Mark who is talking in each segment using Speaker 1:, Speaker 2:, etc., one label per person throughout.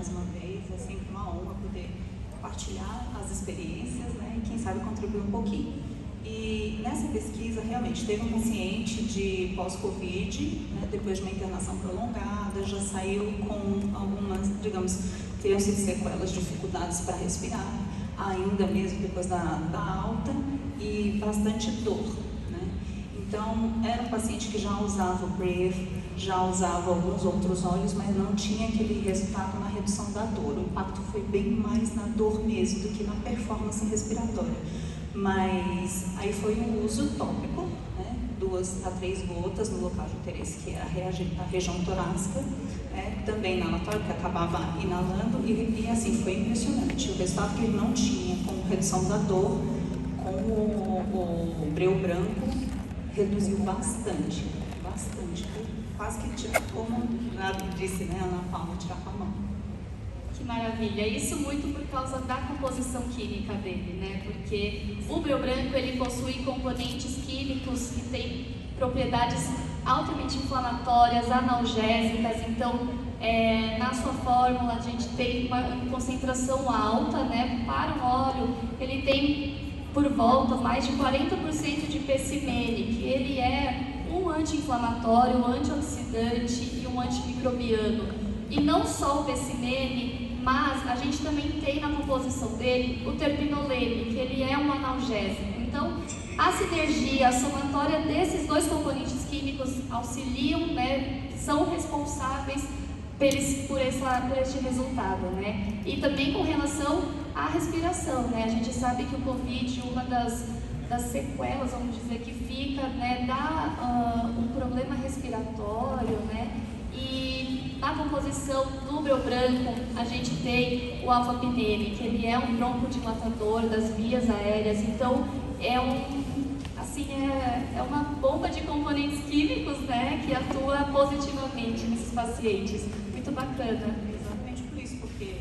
Speaker 1: mais uma vez. É sempre uma honra poder compartilhar as experiências, né, e quem sabe contribuir um pouquinho. E nessa pesquisa, realmente, teve um paciente de pós-Covid, né, depois de uma internação prolongada, já saiu com algumas, digamos, teriam sido sequelas, dificuldades para respirar, ainda mesmo depois da alta, e bastante dor, né? Então, era um paciente que já usava o Brave, já usava alguns outros óleos, mas não tinha aquele resultado na redução da dor. O impacto foi bem mais na dor mesmo do que na performance respiratória. Mas aí foi um uso tópico, né? 2 a 3 gotas no local de interesse, que era a região torácica, né? Também inalatório, que acabava inalando, e assim, foi impressionante. O resultado que ele não tinha com redução da dor, com o breu branco, reduziu bastante, quase que tipo, como disse, né, Ana Paula, tirar com a mão.
Speaker 2: Que maravilha, isso muito por causa da composição química dele, né? Porque o breu branco, ele possui componentes químicos que têm propriedades altamente inflamatórias, analgésicas. Então, na sua fórmula a gente tem uma concentração alta, né? Para o óleo, ele tem por volta mais de 40% de PCMN, que ele é um anti-inflamatório, um antioxidante e um antimicrobiano. E não só o PCMN, mas a gente também tem na composição dele o terpinolene, que ele é um analgésico. Então, a sinergia, a somatória desses dois componentes químicos auxiliam, né, são responsáveis por este resultado, né? E também com relação à respiração, né? A gente sabe que o Covid, uma das sequelas, vamos dizer, que fica, né, dá um problema respiratório, né? E na composição do breu branco, a gente tem o alfa-pinene, que ele é um broncodilatador das vias aéreas. Então, é uma bomba de componentes químicos, né, que atua positivamente nesses pacientes. Muito bacana.
Speaker 1: Exatamente por isso, porque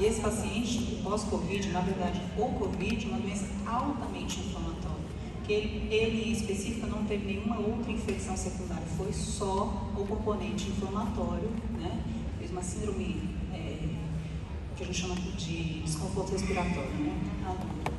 Speaker 1: esse paciente, pós-Covid, na verdade, o Covid é uma doença altamente inflamatória. Que ele em específico não teve nenhuma outra infecção secundária, foi só o componente inflamatório, né? Fez uma síndrome que a gente chama de desconforto respiratório, né?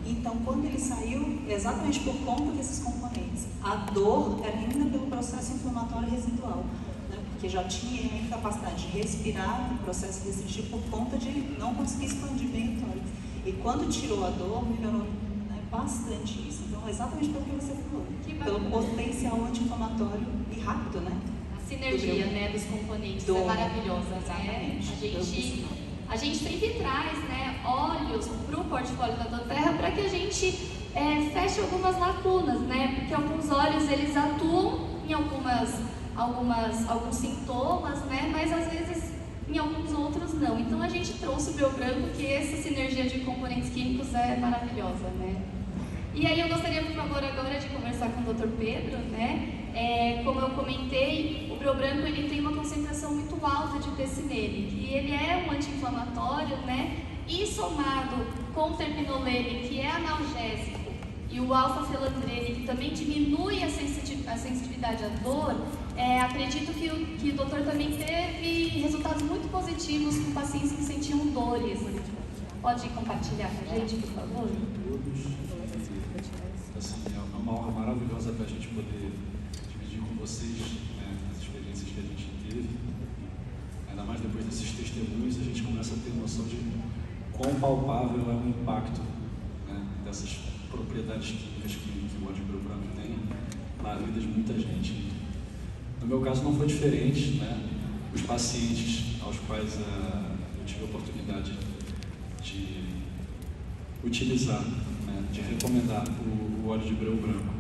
Speaker 1: Então, quando ele saiu, exatamente por conta desses componentes, a dor era ainda pelo processo inflamatório residual, né? Porque já tinha a incapacidade de respirar no processo restritivo por conta de não conseguir expandir bem o tórax. E quando tirou a dor, melhorou, né, bastante isso. Então, exatamente pelo que você falou, pelo potencial anti-inflamatório e rápido, né?
Speaker 2: A sinergia, né, dos componentes é maravilhosa.
Speaker 1: Exatamente.
Speaker 2: A gente sempre traz, né, óleos para o portfólio da doTERRA para que a gente feche algumas lacunas, né? Porque alguns óleos eles atuam em alguns sintomas, né? Mas às vezes em alguns outros não. Então a gente trouxe o breu branco, que essa sinergia de componentes químicos é maravilhosa, né? E aí eu gostaria, por favor, agora de conversar com o Dr. Pedro, né? Como eu comentei, o breu branco ele tem uma concentração muito alta de PCMN, que ele é um anti-inflamatório, né? E somado com o terpinolene, que é analgésico, e o alfa-felandrene, que também diminui a sensibilidade à dor, acredito que o doutor também teve resultados muito positivos com pacientes que sentiam dores. Pode compartilhar com a gente, por favor?
Speaker 3: Assim, é uma honra maravilhosa para a gente poder dividir com vocês, né, as experiências que a gente teve. Ainda mais depois desses testemunhos, a gente começa a ter noção de quão palpável é o impacto, né, dessas propriedades químicas que o óleo de breu branco tem na vida de muita gente. No meu caso não foi diferente, né? Os pacientes aos quais eu tive a oportunidade de utilizar, né, de recomendar o óleo de breu branco,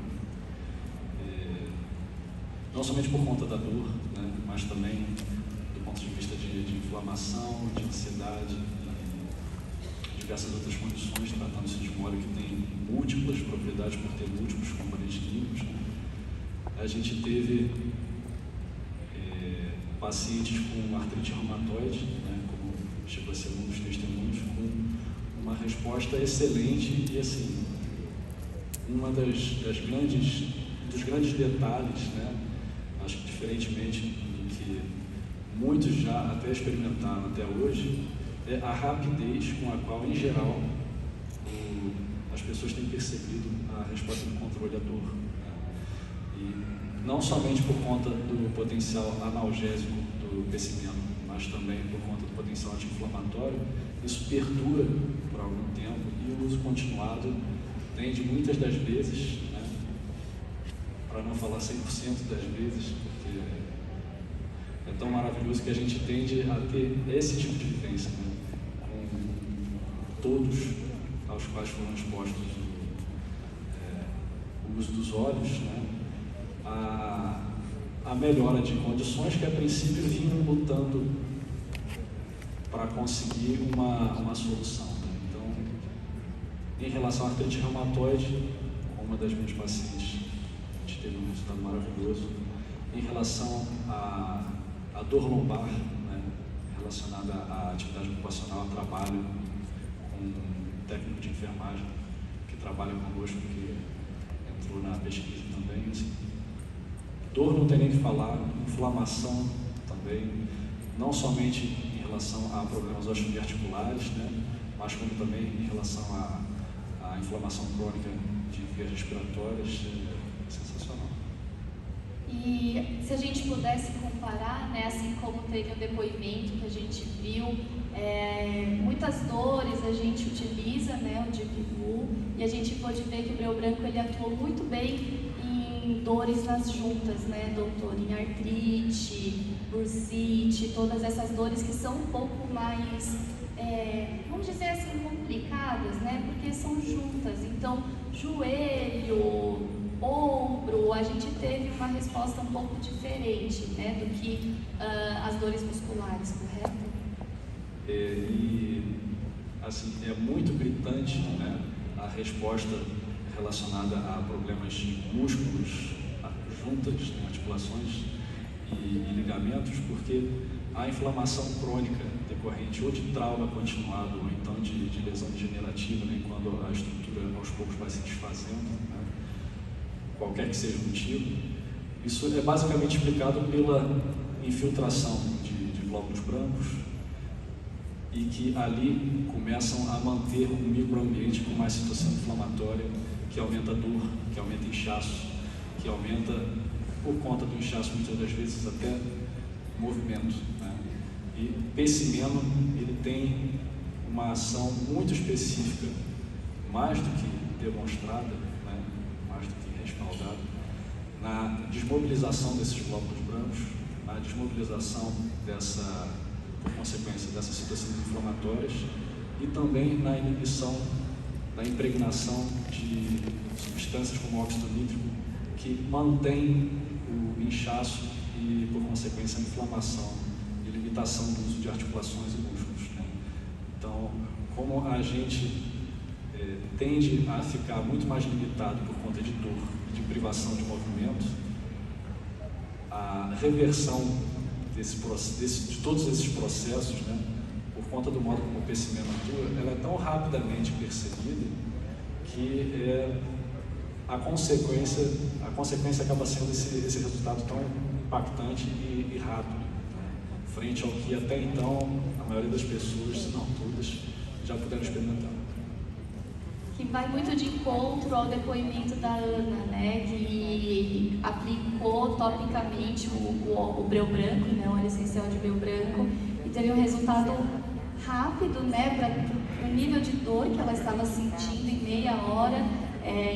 Speaker 3: não somente por conta da dor, né, mas também do ponto de vista de inflamação, de ansiedade e diversas outras condições, tratando-se de um óleo que tem múltiplas propriedades por ter múltiplos componentes químicos. A gente teve pacientes com artrite reumatoide, né, como chegou a ser um dos testemunhos, com uma resposta excelente e, assim, dos grandes detalhes, né, acho que diferentemente do que muitos já até experimentaram até hoje, é a rapidez com a qual, em geral, as pessoas têm percebido a resposta do controle à dor. E não somente por conta do potencial analgésico do pessimento, mas também por conta do potencial anti-inflamatório, isso perdura por algum tempo e o uso continuado tende muitas das vezes, né, para não falar 100% das vezes, porque é tão maravilhoso que a gente tende a ter esse tipo de vivência, né, com todos aos quais foram expostos o uso dos olhos, né, a melhora de condições que a princípio vinham lutando para conseguir uma solução. Então, em relação à artrite reumatoide, com uma das minhas pacientes, a gente teve um resultado maravilhoso. Em relação à dor lombar, né, relacionada à atividade ocupacional, ao trabalho, com um técnico de enfermagem que trabalha conosco, que entrou na pesquisa também. Assim. Dor não tem nem o que falar, inflamação também, não somente em relação a problemas osteoarticulares, né, mas como também em relação à inflamação crônica de vias respiratórias, é sensacional.
Speaker 2: E se a gente pudesse comparar, né, assim como teve o depoimento que a gente viu, muitas dores a gente utiliza, né, o Deep Blue, e a gente pode ver que o breu branco ele atuou muito bem em dores nas juntas, né, doutor, em artrite, bursite, todas essas dores que são um pouco mais, vamos dizer assim, complicadas, né, porque são juntas. Então, joelho, ombro, a gente teve uma resposta um pouco diferente, né, do que as dores musculares, correto?
Speaker 3: E, assim, é muito gritante, né, a resposta relacionada a problemas de músculos, juntas, né, articulações e ligamentos, porque a inflamação crônica decorrente ou de trauma continuado ou então de lesão degenerativa, né, quando a estrutura aos poucos vai se desfazendo, né, qualquer que seja o motivo, isso é basicamente explicado pela infiltração de glóbulos brancos e que ali começam a manter um microambiente com mais situação inflamatória, que aumenta a dor, que aumenta o inchaço, que aumenta, por conta do inchaço, muitas das vezes até movimento, né? E pessimeno, ele tem uma ação muito específica, mais do que demonstrada, né? Mais do que respaldada, na desmobilização desses glóbulos brancos, na desmobilização por consequência dessas situações inflamatórias e também na inibição da impregnação de substâncias como óxido nítrico que mantém o inchaço e, por consequência, a inflamação e limitação do uso de articulações e músculos, né? Então, como a gente tende a ficar muito mais limitado por conta de dor e de privação de movimento, a reversão de todos esses processos, né, por conta do modo como o pessimento atua, ela é tão rapidamente percebida que a consequência acaba sendo esse resultado tão impactante e rápido, né, frente ao que até então a maioria das pessoas, se não todas, já puderam experimentar.
Speaker 2: Que vai muito de encontro ao depoimento da Ana, né, que aplicou topicamente o breu branco, né, o óleo essencial de breu branco, e teve um resultado rápido, né, para o nível de dor que ela estava sentindo em meia hora.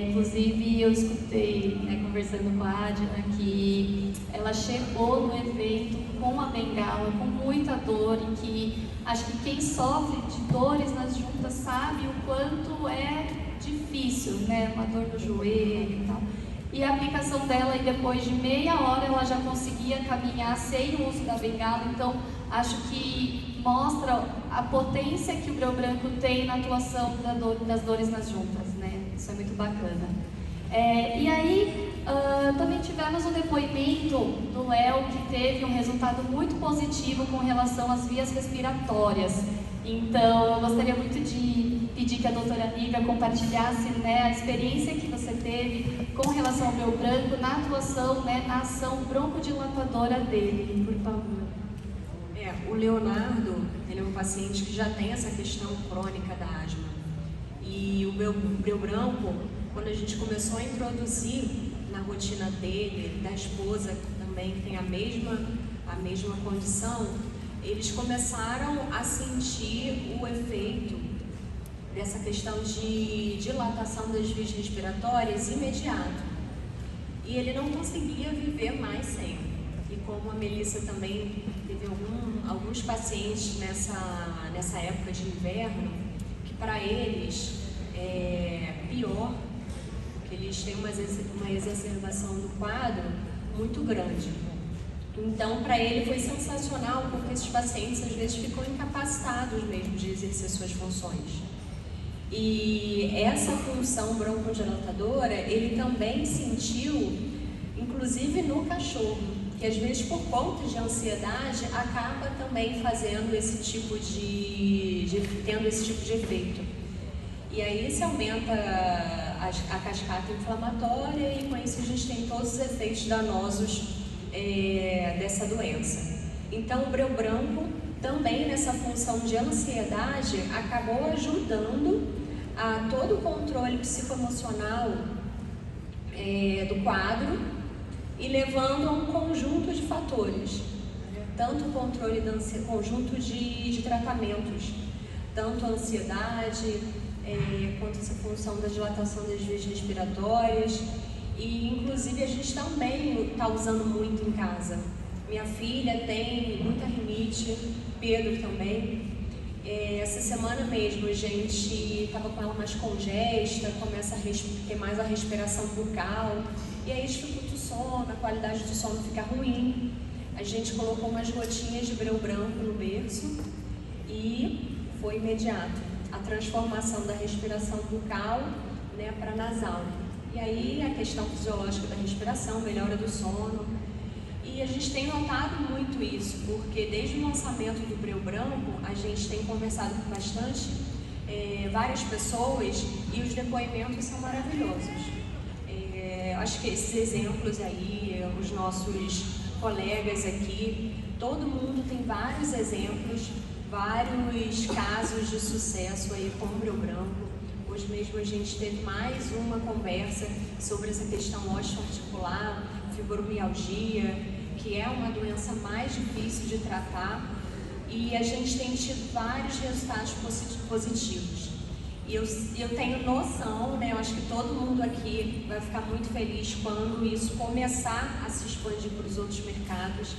Speaker 2: Inclusive eu escutei, né, conversando com a Adna, que ela chegou no evento com a bengala, com muita dor, e que acho que quem sofre de dores nas juntas sabe o quanto é difícil, né, uma dor no joelho e tal. E a aplicação dela, e depois de meia hora ela já conseguia caminhar sem o uso da bengala. Então acho que mostra a potência que o breu branco tem na atuação das dores nas juntas, né? Isso é muito bacana. E aí também tivemos o depoimento do Léo, que teve um resultado muito positivo com relação às vias respiratórias. Então eu gostaria muito de pedir que a doutora Nívia compartilhasse, né, a experiência que você teve com relação ao breu branco na atuação, né, na ação broncodilatadora dele, por favor.
Speaker 4: O Leonardo, ele é um paciente que já tem essa questão crônica da asma. E o breu branco, quando a gente começou a introduzir na rotina dele, da esposa também, que tem a mesma condição, eles começaram a sentir o efeito dessa questão de dilatação das vias respiratórias imediato. E ele não conseguia viver mais sem. E como a Melissa também teve alguns pacientes nessa época de inverno, que para eles é pior, que eles têm uma exacerbação do quadro muito grande. Então, para ele foi sensacional, porque esses pacientes às vezes ficam incapacitados mesmo de exercer suas funções. E essa função broncodilatadora, ele também sentiu, inclusive no cachorro, que às vezes por conta de ansiedade acaba também fazendo tendo esse tipo de efeito. E aí se aumenta a cascata inflamatória e com isso a gente tem todos os efeitos danosos dessa doença. Então o breu branco também nessa função de ansiedade acabou ajudando a todo o controle psicoemocional do quadro e levando a um conjunto de fatores, tanto o controle conjunto de tratamentos, tanto a ansiedade quanto essa função da dilatação das vias respiratórias. E inclusive a gente também está usando muito em casa. Minha filha tem muita rinite, Pedro também. Essa semana mesmo a gente estava com ela mais congesta, começa a ter mais a respiração bucal, e aí dificulta o sono, a qualidade do sono fica ruim. A gente colocou umas gotinhas de breu branco no berço e foi imediato a transformação da respiração bucal, para nasal. E aí a questão fisiológica da respiração, melhora do sono. E a gente tem notado muito isso, porque desde o lançamento do breu branco, a gente tem conversado com bastante várias pessoas e os depoimentos são maravilhosos. Acho que esses exemplos aí, os nossos colegas aqui, todo mundo tem vários exemplos, vários casos de sucesso aí com o breu branco. Hoje mesmo a gente teve mais uma conversa sobre essa questão osteoarticular, fibromialgia, que é uma doença mais difícil de tratar, e a gente tem tido vários resultados positivos. E eu tenho noção, eu acho que todo mundo aqui vai ficar muito feliz quando isso começar a se expandir para os outros mercados,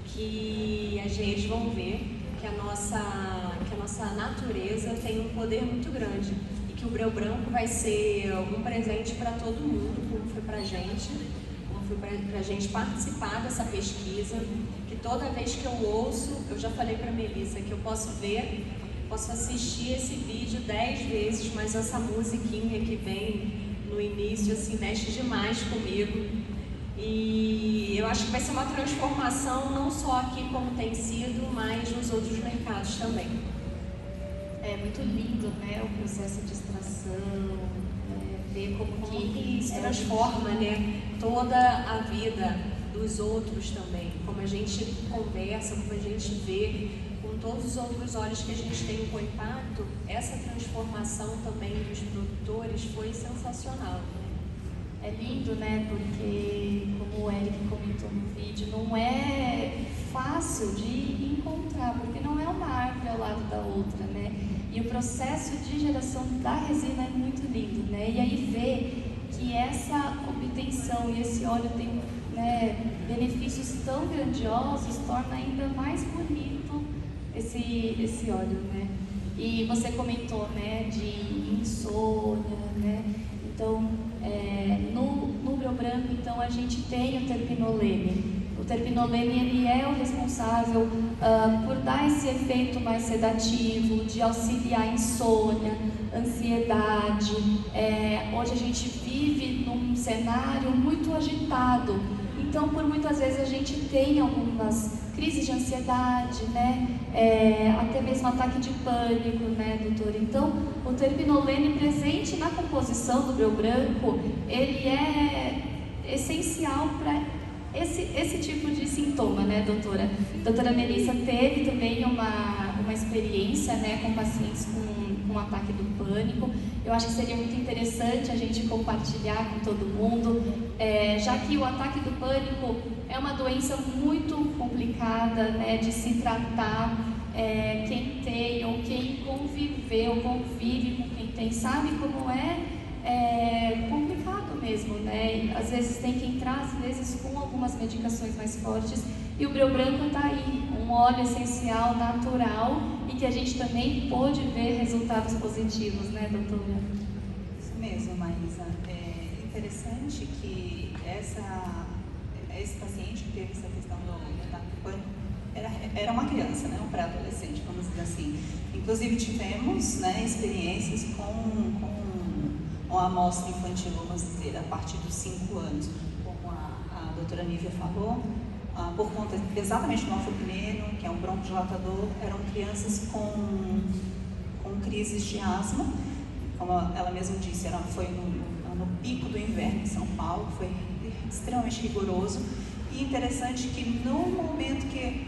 Speaker 4: que eles vão ver que a nossa natureza tem um poder muito grande. Que o breu branco vai ser um presente para todo mundo, como foi para a gente, como foi para a gente participar dessa pesquisa, que toda vez que eu ouço, eu já falei para a Melissa que eu posso assistir esse vídeo 10 vezes, mas essa musiquinha que vem no início, assim, mexe demais comigo. E eu acho que vai ser uma transformação não só aqui como tem sido, mas nos outros mercados também.
Speaker 2: É muito lindo, o processo de extração, ver como que
Speaker 4: isso transforma, toda a vida dos outros também, como a gente conversa, como a gente vê, com todos os outros olhos que a gente tem com impacto, essa transformação também dos produtores foi sensacional.
Speaker 2: É lindo, porque, como o Eric comentou no vídeo, não é fácil de encontrar, porque não é uma árvore ao lado da outra, E o processo de geração da resina é muito lindo, E aí ver que essa obtenção e esse óleo tem benefícios tão grandiosos, torna ainda mais bonito esse óleo, E você comentou, de insônia, Então, no breu branco, então, a gente tem o terpinolene. O terpinolene, ele é o responsável por dar esse efeito mais sedativo, de auxiliar a insônia, ansiedade. Hoje a gente vive num cenário muito agitado, então por muitas vezes a gente tem algumas crises de ansiedade, até mesmo ataque de pânico, doutor? Então, o terpinolene presente na composição do breu branco, ele é essencial para esse tipo de sintoma, né, doutora? A doutora Melissa teve também uma experiência, né, com pacientes com ataque do pânico. Eu acho que seria muito interessante a gente compartilhar com todo mundo, já que o ataque do pânico é uma doença muito complicada, né, de se tratar. Quem tem ou quem convive com quem tem, sabe como é complicado mesmo, né? Às vezes tem que entrar, às vezes com algumas medicações mais fortes. E o breu branco está aí, um óleo essencial natural e que a gente também pôde ver resultados positivos, né, doutora?
Speaker 1: Isso mesmo, Maísa. É interessante que esse paciente que teve essa questão do ataque do pânico era uma criança, né, um pré-adolescente, vamos dizer assim. Inclusive tivemos, né, experiências com uma amostra infantil, vamos dizer, a partir dos 5 anos, como a doutora Nívia falou, por conta exatamente do norfopneno, que é um broncodilatador, eram crianças com crises de asma, como ela mesma disse, foi no pico do inverno em São Paulo, foi extremamente rigoroso, e interessante que no momento que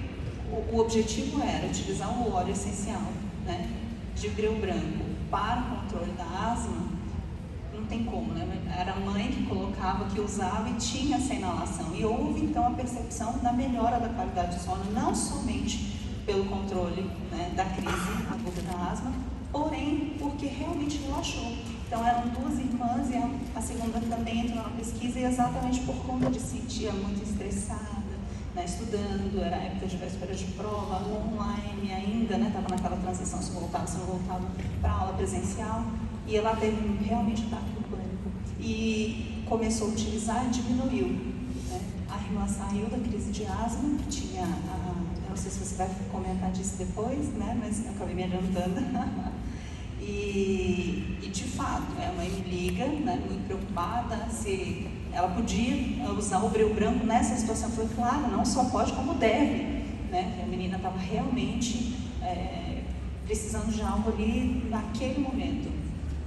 Speaker 1: o objetivo era utilizar o óleo essencial, né, de breu branco para o controle da asma, não tem como, né? Era a mãe que colocava, que usava e tinha essa inalação. E houve, então, a percepção da melhora da qualidade do sono, não somente pelo controle, né, da crise aguda da asma, porém porque realmente relaxou. Então, eram 2 irmãs e a segunda também entrou na pesquisa e exatamente por conta de se sentir muito estressada, né, estudando, era época de véspera de prova, online ainda, né, estava naquela transição, se não voltava para a aula presencial. E ela teve realmente ataque do pânico e começou a utilizar e diminuiu, né? A irmã saiu da crise de asma, que tinha, eu não sei se você vai comentar disso depois, né? Mas acabei me adiantando. E de fato, a mãe me liga, né, muito preocupada, se ela podia usar o breu branco nessa situação. Foi claro, não só pode, como deve, né? A menina estava realmente precisando de algo ali naquele momento.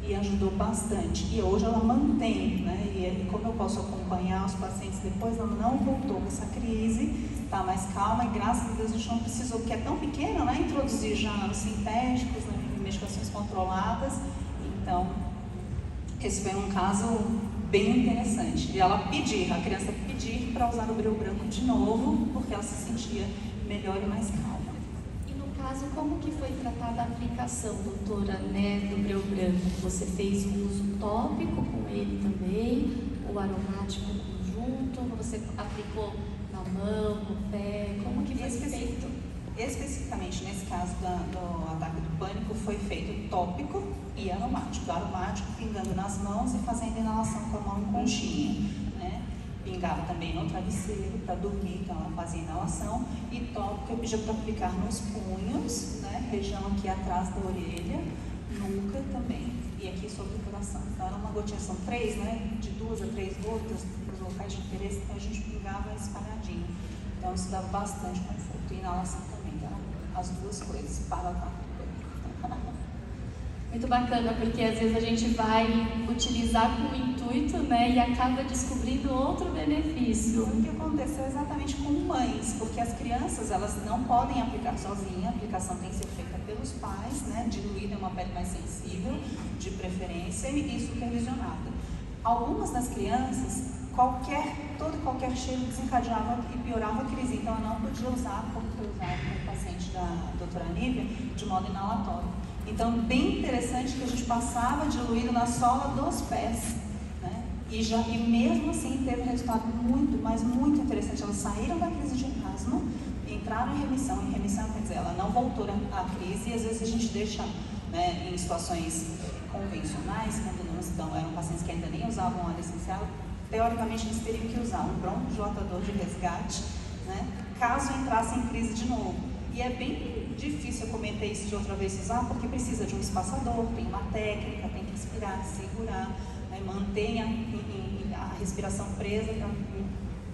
Speaker 1: E ajudou bastante. E hoje ela mantém, né? E como eu posso acompanhar os pacientes depois, ela não voltou com essa crise, está mais calma e graças a Deus a gente não precisou, porque é tão pequena, né? Introduzir já os sintéticos, né? Medicações controladas. Então, esse foi um caso bem interessante. E ela a criança pedir para usar o breu branco de novo, porque ela se sentia melhor e mais calma.
Speaker 2: Como que foi tratada a aplicação, doutora, né, do breu branco? Você fez um uso tópico com ele também, o aromático conjunto, você aplicou na mão, no pé, como que foi feito?
Speaker 1: Especificamente nesse caso do ataque do pânico, foi feito tópico e aromático. Aromático pingando nas mãos e fazendo inalação com a mão em conchinha, né? Pingava também no travesseiro para dormir, então ela fazia inalação. E tópico eu pedia para aplicar nos punhos, né, região aqui atrás da orelha, nuca também, e aqui sobre o coração. Então era uma gotinha, são 3, né, de 2 a 3 gotas nos locais de interesse, então a gente pingava espalhadinho. Então isso dava bastante conforto. E inalação também, então as 2 coisas para o ataque do pânico.
Speaker 2: Muito bacana, porque às vezes a gente vai utilizar com o intuito, né, e acaba descobrindo outro benefício.
Speaker 1: O que aconteceu exatamente com mães, porque as crianças, elas não podem aplicar sozinhas, a aplicação tem que ser feita pelos pais, né, diluída em uma pele mais sensível, de preferência, e supervisionada. Algumas das crianças, todo e qualquer cheiro desencadeava e piorava a crise, então ela não podia usar, como foi usado com o paciente da doutora Nívia, de modo inalatório. Então, bem interessante que a gente passava diluído na sola dos pés, né? E mesmo assim teve um resultado muito, mas muito interessante. Elas saíram da crise de asma, entraram em remissão. Em remissão quer dizer, ela não voltou à crise, e às vezes a gente deixa, né, em situações convencionais, quando não estão, eram pacientes que ainda nem usavam óleo essencial, teoricamente eles teriam que usar um broncodilatador de resgate, né, caso entrasse em crise de novo. E é bem difícil, eu comentei isso de outra vez, usar, porque precisa de um espaçador, tem uma técnica, tem que inspirar, segurar, né, manter a respiração presa para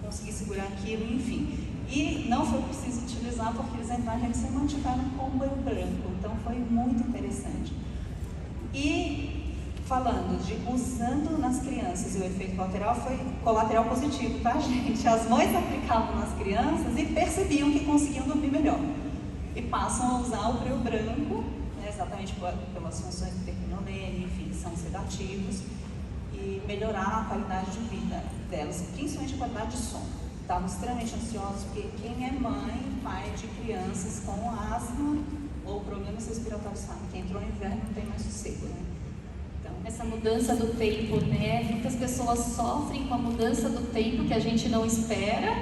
Speaker 1: conseguir segurar aquilo, enfim. E não foi preciso utilizar porque eles entraram em remissão e mantiveram com o breu branco, então foi muito interessante. E falando de usando nas crianças, e o efeito colateral foi colateral positivo, tá, gente? As mães aplicavam nas crianças e percebiam que conseguiam dormir melhor. E passam a usar o breu branco, né, exatamente pelas funções do terpinolene, enfim, são sedativos, e melhorar a qualidade de vida delas, principalmente a qualidade de sono. Estavam extremamente ansiosos, porque quem é mãe, pai de crianças com asma ou problemas respiratórios sabe que entrou no inverno não tem mais sossego, né? Então,
Speaker 2: essa mudança do tempo, né? Muitas pessoas sofrem com a mudança do tempo que a gente não espera,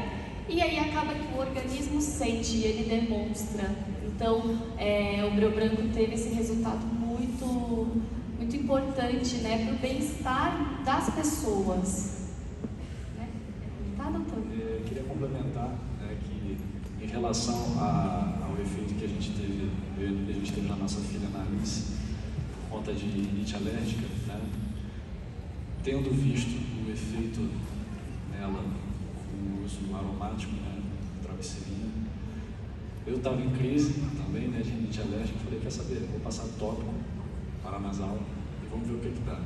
Speaker 2: e aí acaba que o organismo sente e ele demonstra. Então, o breu branco teve esse resultado muito importante, né, para o bem-estar das pessoas. Né? Tá, doutor?
Speaker 3: Eu queria complementar, né, que em relação ao efeito que a gente teve na nossa filha, na Alice, por conta de rinite alérgica, né, tendo visto o efeito nela com o uso aromático, né, travesseirinho, eu estava em crise também, né, de rinite alérgica, falei, quer saber, vou passar tópico paranasal e vamos ver o que dá.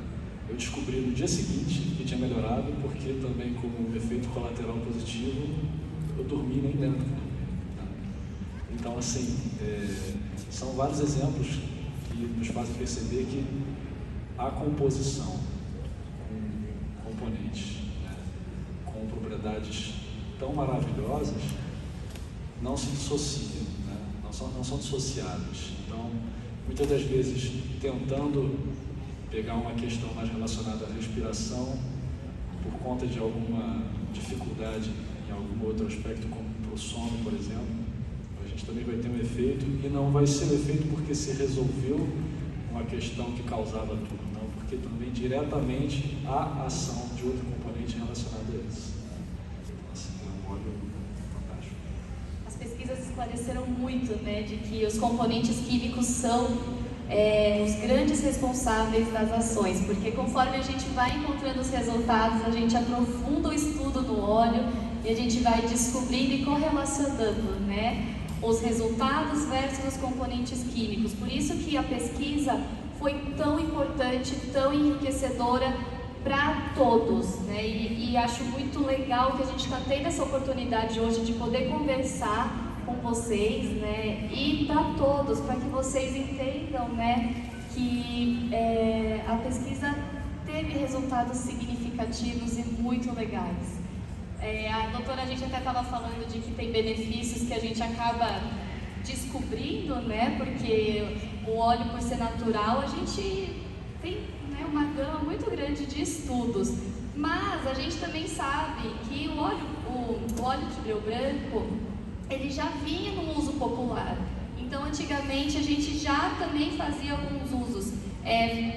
Speaker 3: Eu descobri no dia seguinte que tinha melhorado, porque também como um efeito colateral positivo, eu dormi nem dentro. Tá? Então, assim, são vários exemplos que nos fazem perceber que a composição com componentes, né, com propriedades tão maravilhosas, não se dissociam, né? não são dissociáveis. Então, muitas das vezes, tentando pegar uma questão mais relacionada à respiração, por conta de alguma dificuldade em algum outro aspecto, como o sono, por exemplo, a gente também vai ter um efeito, e não vai ser um efeito porque se resolveu uma questão que causava tudo, não, porque também diretamente há ação de outro componente relacionado a isso. Então, assim, é um óleo fantástico.
Speaker 2: As pesquisas esclareceram muito, né, de que os componentes químicos são os grandes responsáveis das ações, porque conforme a gente vai encontrando os resultados, a gente aprofunda o estudo do óleo e a gente vai descobrindo e correlacionando, né, os resultados versus os componentes químicos. Por isso que a pesquisa foi tão importante, tão enriquecedora para todos, né? E acho muito legal que a gente está tendo essa oportunidade hoje de poder conversar com vocês, né? E para todos, para que vocês entendam, né, que a pesquisa teve resultados significativos e muito legais. A doutora, a gente até estava falando de que tem benefícios que a gente acaba descobrindo, né? Porque o óleo, por ser natural, a gente tem, né, uma gama muito grande de estudos. Mas a gente também sabe que o óleo de breu branco, ele já vinha no uso popular. Então, antigamente, a gente já também fazia alguns usos.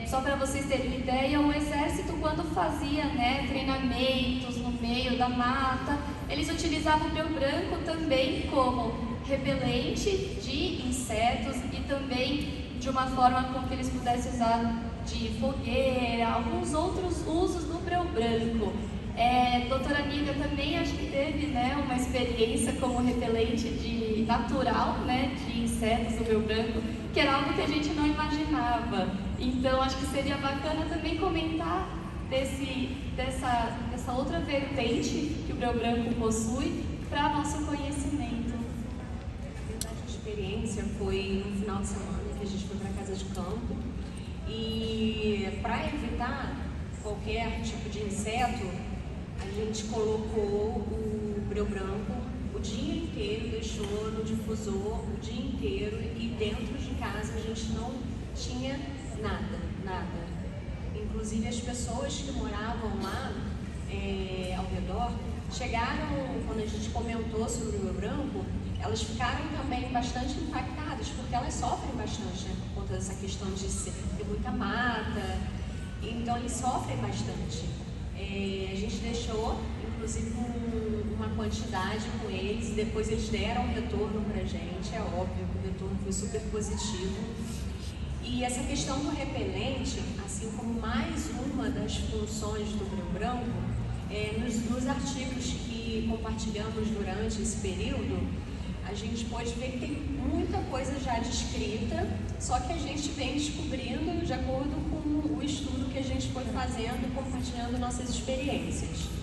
Speaker 2: Só para vocês terem uma ideia, o exército, quando fazia, né, treinamentos no meio da mata, eles utilizavam o breu branco também como repelente de insetos e também de uma forma com que eles pudessem usar de fogueira, alguns outros usos do breu branco. Doutora Nívia também acho que teve, né, uma experiência como repelente natural, né, de insetos do breu branco, que era algo que a gente não imaginava. Então acho que seria bacana também comentar dessa outra vertente que o breu branco possui para nosso conhecimento.
Speaker 4: Na verdade, a experiência foi no final de semana que a gente foi para a casa de campo, e para evitar qualquer tipo de inseto, a gente colocou o breu branco o dia inteiro, deixou no difusor o dia inteiro, e dentro de casa a gente não tinha nada. Inclusive as pessoas que moravam lá ao redor chegaram, quando a gente comentou sobre o breu branco, elas ficaram também bastante impactadas, porque elas sofrem bastante, né, por conta dessa questão de ter muita mata, então eles sofrem bastante. A gente deixou, inclusive, uma quantidade com eles, e depois eles deram um retorno pra gente, é óbvio que o retorno foi super positivo. E essa questão do repelente, assim como mais uma das funções do breu branco, nos artigos que compartilhamos durante esse período, a gente pode ver que tem muita coisa já descrita, só que a gente vem descobrindo de acordo com o estudo que a gente foi fazendo, compartilhando nossas experiências.